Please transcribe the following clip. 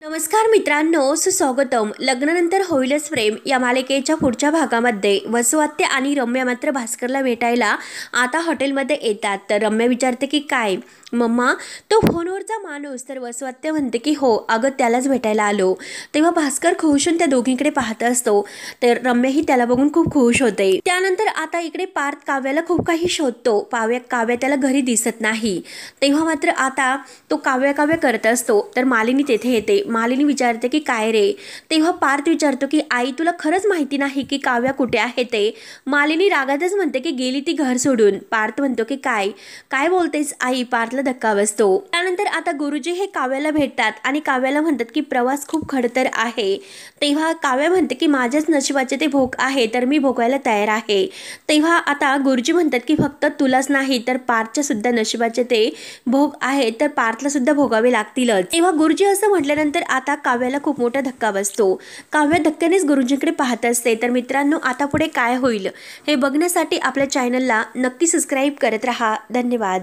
नमस्कार मित्रांनो, सुस्वागतम. लग्नानंतर होईलच प्रेम या मालिकेच्या पुढच्या भागामध्ये वसु आत्या आणि रम्या मात्र भास्करला भेटायला आता हॉटेलमध्ये येतात. तर रम्या विचारते की काय मम्मा, तो फोनवरचा माणूस? तर वसु आत्या म्हणते की हो अगं, त्यालाच भेटायला आलो. तेव्हा भास्कर खुश होऊन त्या दोघींकडे पाहत असतो. तर रम्याही त्याला बघून खूप खुश होते. त्यानंतर आता इकडे पार्थ काव्याला खूप काही शोधतो. काव्या त्याला घरी दिसत नाही. तेव्हा मात्र आता तो काव्या करत असतो. तर मालिनी तेथे येते. मालिनी विचारते की काय रे? तेव्हा पार्थ विचारतो की आई, तुला खरंच माहिती नाही की काव्या कुठे आहे ते? मालिनी रागातच म्हणते की गेली ती घर सोडून. पार्थ म्हणतो की काय काय बोलतेस आई? पार्थला धक्का बसतो. त्यानंतर आता गुरुजी हे काव्याला भेटतात आणि काव्याला म्हणतात की प्रवास खूप खडतर आहे. तेव्हा काव्या म्हणते की माझ्याच नशिबाचे ते भोग आहे, तर मी भोगायला तयार आहे. तेव्हा आता गुरुजी म्हणतात की फक्त तुलाच नाही तर पार्थच्या सुद्धा नशिबाचे ते भोग आहे, तर पार्थला सुद्धा भोगावे लागतीलच. तेव्हा गुरुजी असं म्हटल्यानंतर आता काव्याला खूप मोठा धक्का बसतो. काव्या धक्क्यानेच गुरुजींकडे पाहत असते. तर मित्रांनो, आता पुढे काय होईल हे बघण्यासाठी आपल्या चॅनलला नक्की सबस्क्राईब करत राहा. धन्यवाद.